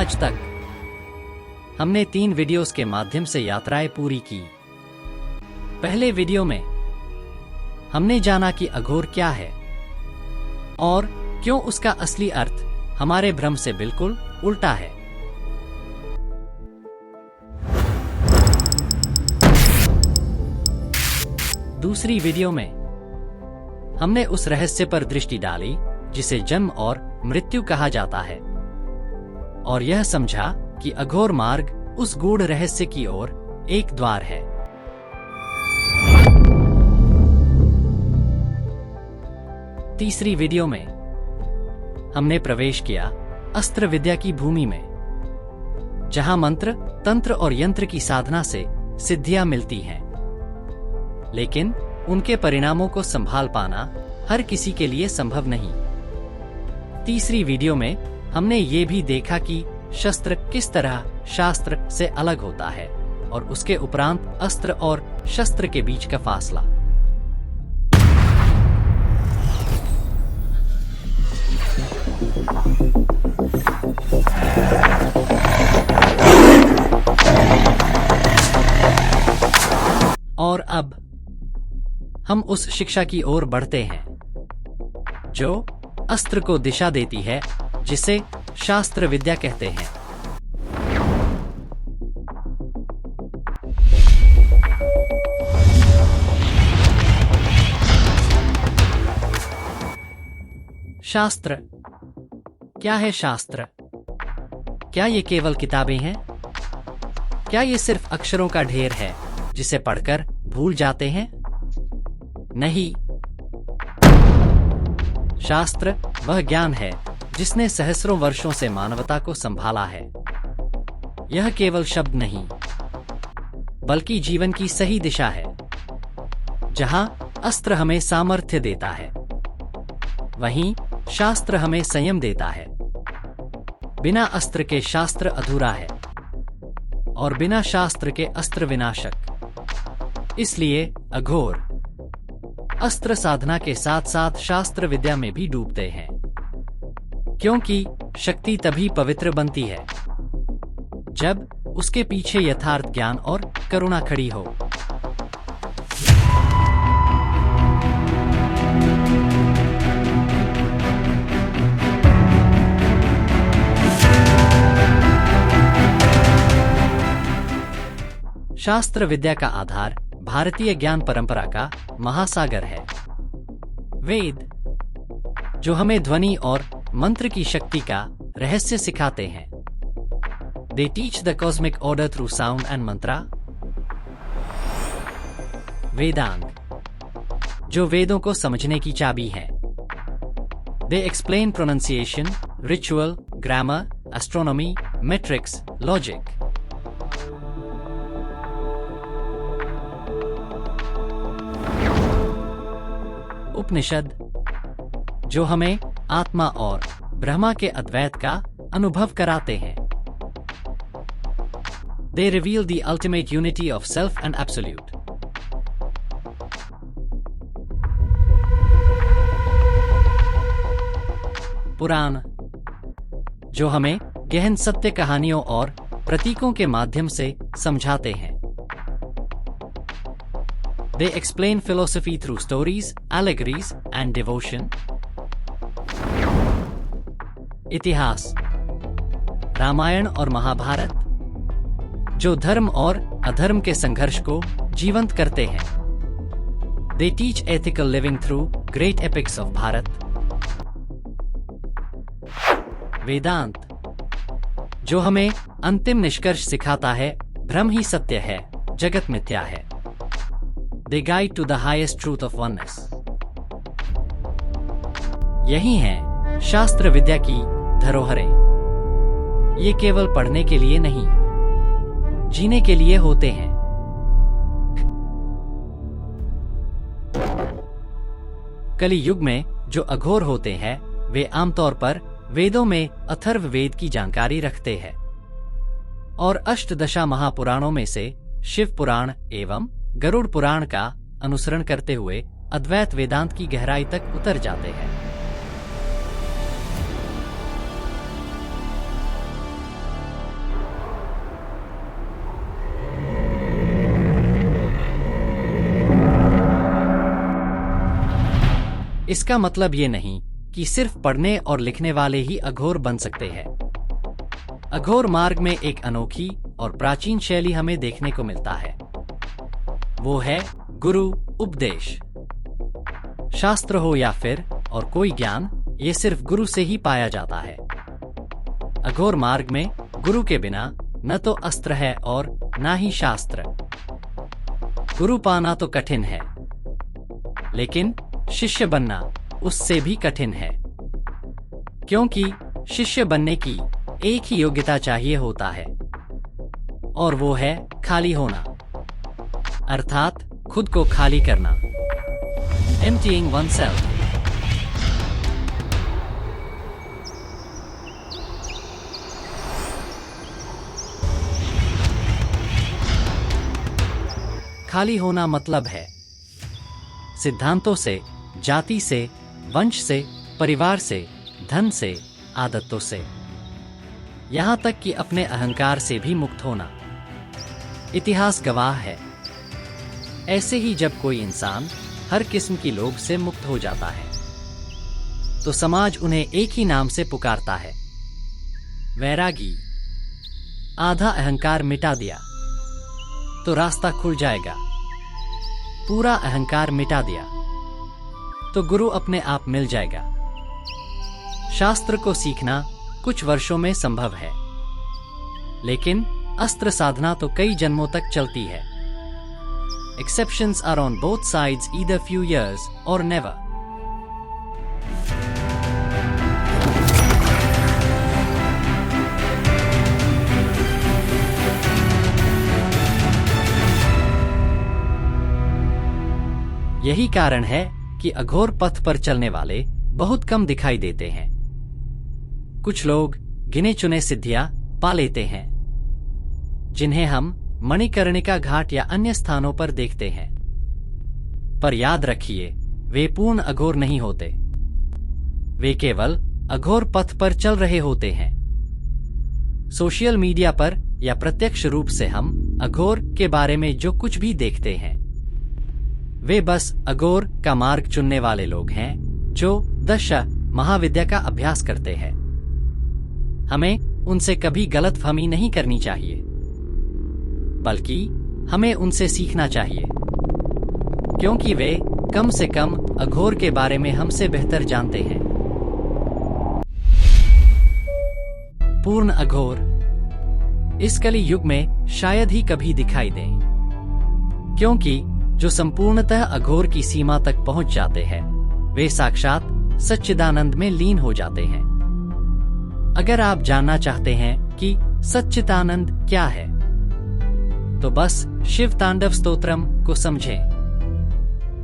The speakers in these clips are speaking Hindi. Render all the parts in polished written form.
आज तक हमने 3 वीडियोस के माध्यम से यात्राएं पूरी की। पहले वीडियो में हमने जाना कि अघोर क्या है और क्यों उसका असली अर्थ हमारे भ्रम से बिल्कुल उल्टा है। दूसरी वीडियो में हमने उस रहस्य पर दृष्टि डाली जिसे जन्म और मृत्यु कहा जाता है और यह समझा कि अघोर मार्ग उस गूढ़ रहस्य की ओर एक द्वार है। तीसरी वीडियो में हमने प्रवेश किया अस्त्र विद्या की भूमि में, जहां मंत्र, तंत्र और यंत्र की साधना से सिद्धियां मिलती हैं, लेकिन उनके परिणामों को संभाल पाना हर किसी के लिए संभव नहीं। तीसरी वीडियो में हमने ये भी देखा कि शस्त्र किस तरह शास्त्र से अलग होता है और उसके उपरांत अस्त्र और शस्त्र के बीच का फासला। और अब हम उस शिक्षा की ओर बढ़ते हैं जो अस्त्र को दिशा देती है, जिसे शास्त्र विद्या कहते हैं। शास्त्र क्या है? शास्त्र क्या ये केवल किताबें हैं? क्या ये सिर्फ अक्षरों का ढेर है जिसे पढ़कर भूल जाते हैं? नहीं, शास्त्र वह ज्ञान है जिसने सहस्रों वर्षों से मानवता को संभाला है। यह केवल शब्द नहीं, बल्कि जीवन की सही दिशा है। जहां अस्त्र हमें सामर्थ्य देता है, वहीं शास्त्र हमें संयम देता है। बिना अस्त्र के शास्त्र अधूरा है और बिना शास्त्र के अस्त्र विनाशक। इसलिए अघोर अस्त्र साधना के साथ साथ शास्त्र विद्या में भी डूबते हैं, क्योंकि शक्ति तभी पवित्र बनती है जब उसके पीछे यथार्थ ज्ञान और करुणा खड़ी हो। शास्त्र विद्या का आधार भारतीय ज्ञान परंपरा का महासागर है। वेद, जो हमें ध्वनि और मंत्र की शक्ति का रहस्य सिखाते हैं। They teach the cosmic order through sound and mantra. Vedang, जो वेदों को समझने की चाबी है। They explain pronunciation, ritual, grammar, astronomy, metrics, logic. उपनिषद, जो हमें आत्मा और ब्रह्मा के अद्वैत का अनुभव कराते हैं। They reveal the ultimate unity of self and absolute. पुराण, जो हमें गहन सत्य कहानियों और प्रतीकों के माध्यम से समझाते हैं। They explain philosophy through stories, allegories, and devotion. इतिहास, रामायण और महाभारत, जो धर्म और अधर्म के संघर्ष को जीवंत करते हैं। They teach ethical living through great epics of Bharat. वेदांत, जो हमें अंतिम निष्कर्ष सिखाता है, भ्रम ही सत्य है, जगत मिथ्या है। They guide to the highest truth of oneness. यही हैं शास्त्र विद्या की धरोहरें। ये केवल पढ़ने के लिए नहीं, जीने के लिए होते हैं। कली युग में जो अघोर होते हैं, वे आमतौर पर वेदों में अथर्व वेद की जानकारी रखते हैं और अष्टदशा महापुराणों में से शिव पुराण एवं गरुड़ पुराण का अनुसरण करते हुए अद्वैत वेदांत की गहराई तक उतर जाते हैं। इसका मतलब ये नहीं कि सिर्फ पढ़ने और लिखने वाले ही अघोर बन सकते हैं। अघोर मार्ग में एक अनोखी और प्राचीन शैली हमें देखने को मिलता है। वो है गुरु उपदेश। शास्त्र हो या फिर और कोई ज्ञान, ये सिर्फ गुरु से ही पाया जाता है। अघोर मार्ग में गुरु के बिना न तो अस्त्र है और ना ही शास्त्र। गुरु पाना तो कठिन है, लेकिन शिष्य बनना उससे भी कठिन है, क्योंकि शिष्य बनने की एक ही योग्यता चाहिए होता है, और वो है खाली होना, अर्थात खुद को खाली करना, emptying oneself। खाली होना मतलब है सिद्धांतों से, जाति से, वंश से, परिवार से, धन से, आदतों से, यहां तक कि अपने अहंकार से भी मुक्त होना। इतिहास गवाह है, ऐसे ही जब कोई इंसान हर किस्म की लोभ से मुक्त हो जाता है तो समाज उन्हें एक ही नाम से पुकारता है, वैरागी। आधा अहंकार मिटा दिया तो रास्ता खुल जाएगा, पूरा अहंकार मिटा दिया तो गुरु अपने आप मिल जाएगा। शास्त्र को सीखना कुछ वर्षों में संभव है, लेकिन अस्त्र साधना तो कई जन्मों तक चलती है। Exceptions are on both sides, either few years or never. यही कारण है कि अघोर पथ पर चलने वाले बहुत कम दिखाई देते हैं। कुछ लोग गिने चुने सिद्धियां पा लेते हैं, जिन्हें हम मणिकर्णिका घाट या अन्य स्थानों पर देखते हैं। पर याद रखिए, वे पूर्ण अघोर नहीं होते, वे केवल अघोर पथ पर चल रहे होते हैं। सोशल मीडिया पर या प्रत्यक्ष रूप से हम अघोर के बारे में जो कुछ भी देखते हैं, वे बस अघोर का मार्ग चुनने वाले लोग हैं जो 10 महाविद्या का अभ्यास करते हैं। हमें उनसे कभी गलतफहमी नहीं करनी चाहिए, बल्कि हमें उनसे सीखना चाहिए, क्योंकि वे कम से कम अघोर के बारे में हमसे बेहतर जानते हैं। पूर्ण अघोर इस कली युग में शायद ही कभी दिखाई दें, क्योंकि जो संपूर्णतः अघोर की सीमा तक पहुंच जाते हैं, वे साक्षात सच्चिदानंद में लीन हो जाते हैं। अगर आप जानना चाहते हैं कि सच्चिदानंद क्या है, तो बस शिव तांडव स्तोत्रम को समझें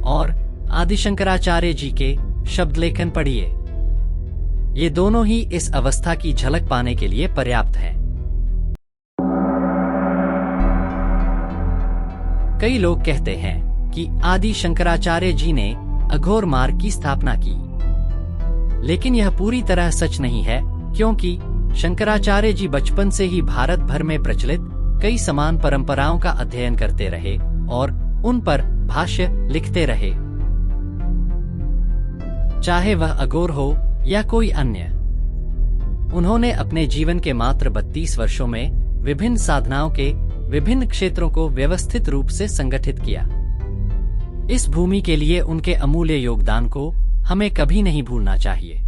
और आदि शंकराचार्य जी के शब्द लेखन पढ़िए। ये दोनों ही इस अवस्था की झलक पाने के लिए पर्याप्त हैं। कई लोग कहते हैं कि आदि शंकराचार्य जी ने अघोर मार्ग की स्थापना की, लेकिन यह पूरी तरह सच नहीं है, क्योंकि शंकराचार्य जी बचपन से ही भारत भर में प्रचलित कई समान परंपराओं का अध्ययन करते रहे और उन पर भाष्य लिखते रहे। चाहे वह अघोर हो या कोई अन्य, उन्होंने अपने जीवन के मात्र 32 वर्षों में विभिन्न साधनाओं के विभिन्न क्षेत्रों को व्यवस्थित रूप से संगठित किया। इस भूमि के लिए उनके अमूल्य योगदान को हमें कभी नहीं भूलना चाहिए।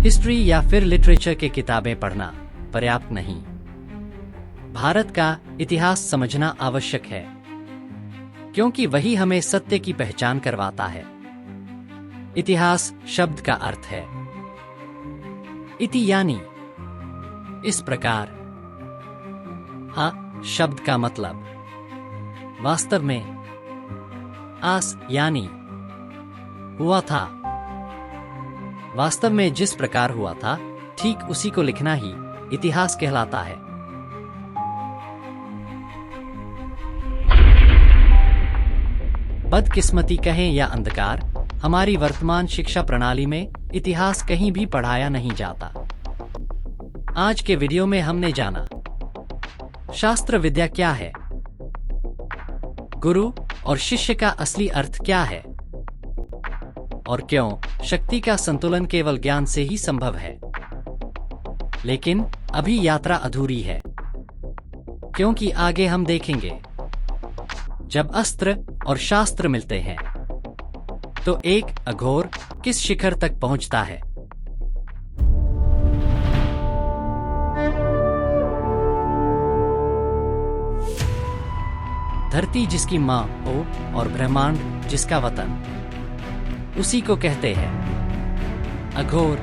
हिस्ट्री या फिर लिटरेचर के किताबें पढ़ना पर्याप्त नहीं। भारत का इतिहास समझना आवश्यक है, क्योंकि वही हमें सत्य की पहचान करवाता है। इतिहास शब्द का अर्थ है इति, यानी इस प्रकार। हाँ शब्द का मतलब वास्तव में आस यानी हुआ था। वास्तव में जिस प्रकार हुआ था, ठीक उसी को लिखना ही इतिहास कहलाता है। बदकिस्मती कहें या अंधकार, हमारी वर्तमान शिक्षा प्रणाली में इतिहास कहीं भी पढ़ाया नहीं जाता। आज के वीडियो में हमने जाना शास्त्र विद्या क्या है, गुरु और शिष्य का असली अर्थ क्या है, और क्यों शक्ति का संतुलन केवल ज्ञान से ही संभव है। लेकिन अभी यात्रा अधूरी है, क्योंकि आगे हम देखेंगे जब अस्त्र और शास्त्र मिलते हैं तो एक अघोर किस शिखर तक पहुंचता है। धरती जिसकी मां हो और ब्रह्मांड जिसका वतन, उसी को कहते हैं अघोर।